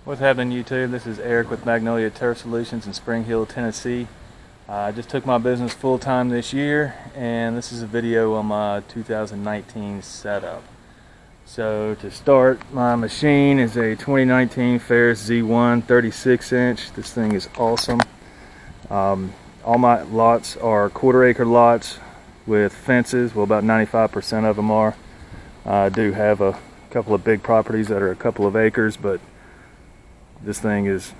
What's happening, YouTube? This is Eric with Magnolia Turf Solutions in Spring Hill, Tennessee. I just took my business full-time this year, and this is a video on my 2019 setup. So to start, my machine is a 2019 Ferris Z1 36-inch. This thing is awesome. All my lots are quarter-acre lots with fences. Well, about 95% of them are. I do have a couple of big properties that are a couple of acres, but this thing is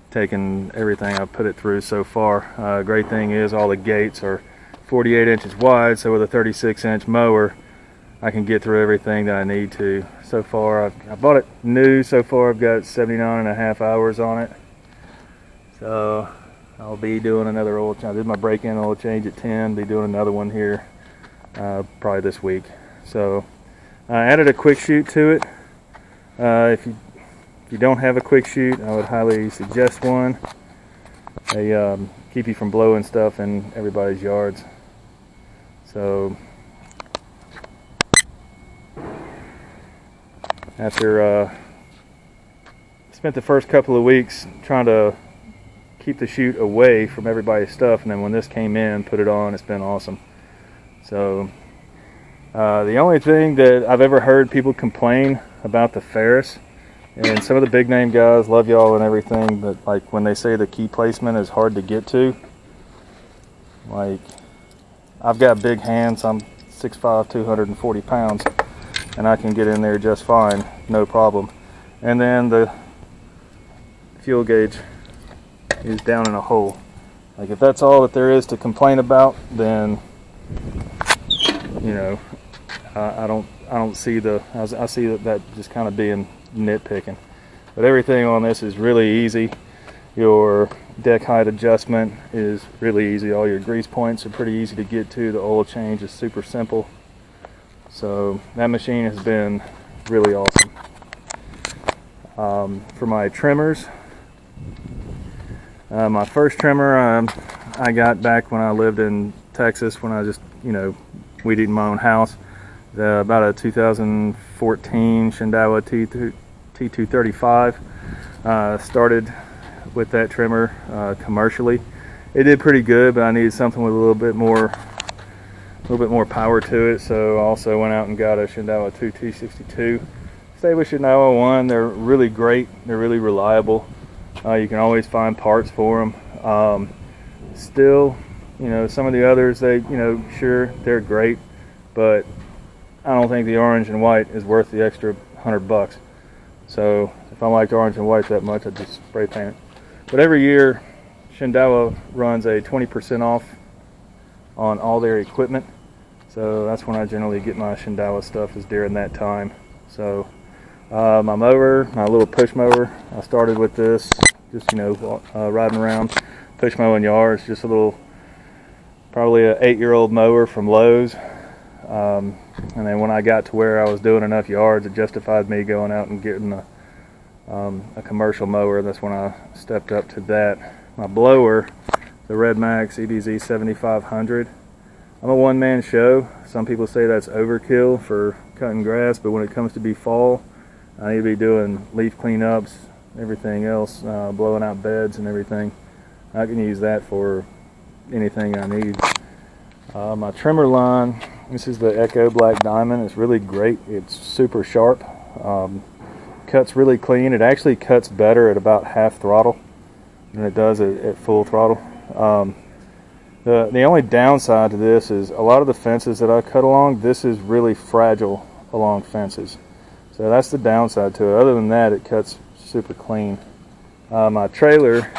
taking everything I've put it through so far. Great thing is all the gates are 48 inches wide, so with a 36-inch mower I can get through everything that I need to. So far I bought it new. So far I've got 79.5 hours on it, so I'll be doing another oil change. I did my break-in oil change at 10, be doing another one here probably this week. So I added a quick shoot to it. If you don't have a quick shoot, I would highly suggest one. They keep you from blowing stuff in everybody's yards. So after spent the first couple of weeks trying to keep the chute away from everybody's stuff, and then when this came in, put it on, it's been awesome. So the only thing that I've ever heard people complain about the Ferris, and some of the big name guys love y'all and everything, but like when they say the key placement is hard to get to, like I've got big hands, I'm 6'5", 240 pounds, and I can get in there just fine, no problem. And then the fuel gauge is down in a hole. Like if that's all that there is to complain about, then you know, I don't see I see that just kind of being nitpicking. But everything on this is really easy. Your deck height adjustment is really easy. All your grease points are pretty easy to get to. The oil change is super simple. So that machine has been really awesome. For my trimmers, my first trimmer I got back when I lived in Texas, when I just, you know, weed eating my own house. About a 2014 Shindawa T235. Started with that trimmer commercially. It did pretty good, but I needed something with a little bit more power to it. So I also went out and got a Shindawa T62. Stay with Shindawa 1. They're really great. They're really reliable. You can always find parts for them. Still, you know, some of the others, they, you know, sure, they're great, but I don't think the orange and white is worth the extra $100. So if I liked orange and white that much, I'd just spray paint it. But every year, Shindawa runs a 20% off on all their equipment. So that's when I generally get my Shindawa stuff, is during that time. So my mower, my little push mower, I started with this, just, you know, riding around, push mowing yards, just a little, probably an 8-year-old mower from Lowe's. And then when I got to where I was doing enough yards, it justified me going out and getting a commercial mower. That's when I stepped up to that. My blower, the Red Max EBZ 7500. I'm a one-man show. Some people say that's overkill for cutting grass, but when it comes to be fall, I need to be doing leaf cleanups, everything else, blowing out beds and everything. I can use that for anything I need. My trimmer line, this is the Echo Black Diamond. It's really great. It's super sharp. Cuts really clean. It actually cuts better at about half throttle than it does at full throttle. The only downside to this is a lot of the fences that I cut along, this is really fragile along fences. So that's the downside to it. Other than that, it cuts super clean. My trailer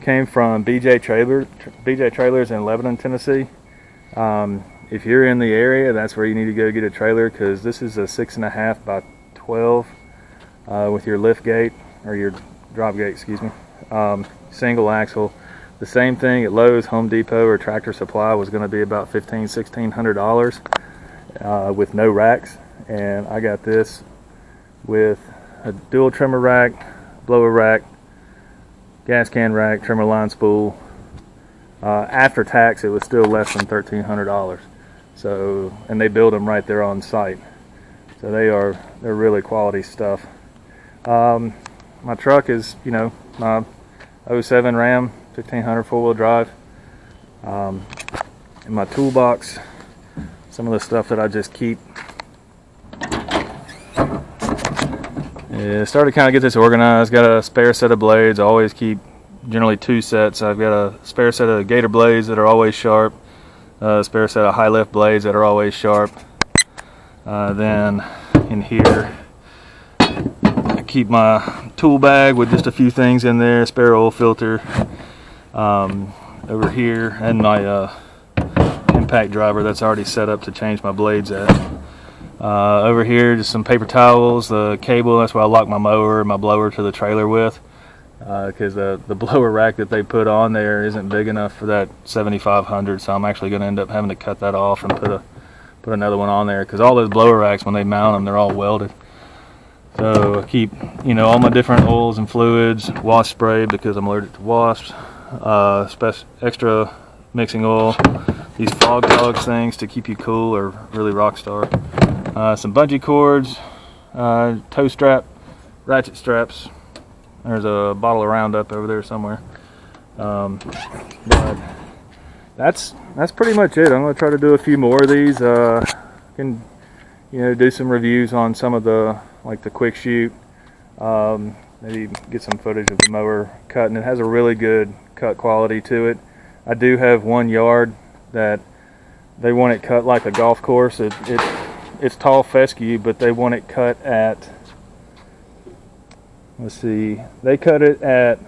came from BJ Trailers in Lebanon, Tennessee. If you're in the area, that's where you need to go get a trailer, because this is a 6.5 by 12 with your lift gate, or your drop gate, excuse me, single axle. The same thing at Lowe's, Home Depot, or Tractor Supply was going to be about $1,600 with no racks, and I got this with a dual trimmer rack, blower rack, gas can rack, trimmer line spool. After tax, it was still less than $1,300. So, and they build them right there on site. So they're really quality stuff. my truck is, you know, my 07 Ram 1500 four-wheel drive. In my toolbox, some of the stuff that I just keep. Yeah, started to kind of get this organized. Got a spare set of blades. I always keep generally 2 sets. I've got a spare set of gator blades that are always sharp, a spare set of high lift blades that are always sharp. Then in here I keep my tool bag with just a few things in there, spare oil filter over here, and my impact driver that's already set up to change my blades at. Over here, just some paper towels, the cable, that's where I lock my mower, my blower to the trailer with, because the blower rack that they put on there isn't big enough for that 7500, so I'm actually going to end up having to cut that off and put another one on there, because all those blower racks, when they mount them, they're all welded. So I keep, you know, all my different oils and fluids, wasp spray because I'm allergic to wasps, extra mixing oil, these fog dogs things to keep you cool are really rock star. Some bungee cords, toe strap, ratchet straps. There's a bottle of Roundup over there somewhere. But that's pretty much it. I'm going to try to do a few more of these. Can, you know, do some reviews on some of the, like the quick shoot. Maybe get some footage of the mower cutting. It has a really good cut quality to it. I do have one yard that they want it cut like a golf course. It's tall fescue, but they want it cut at, let's see, they cut it at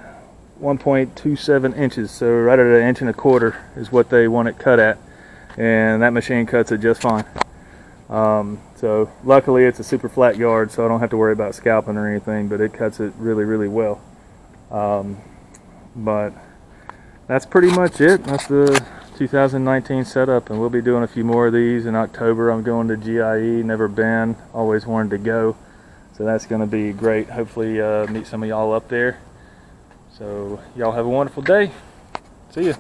1.27 inches, so right at 1.25 inches is what they want it cut at, and that machine cuts it just fine. So luckily it's a super flat yard, so I don't have to worry about scalping or anything, but it cuts it really, really well. But that's pretty much it. That's the 2019 setup, and we'll be doing a few more of these in October. I'm going to GIE, never been, always wanted to go, so that's going to be great. Hopefully meet some of y'all up there. So y'all have a wonderful day. See ya.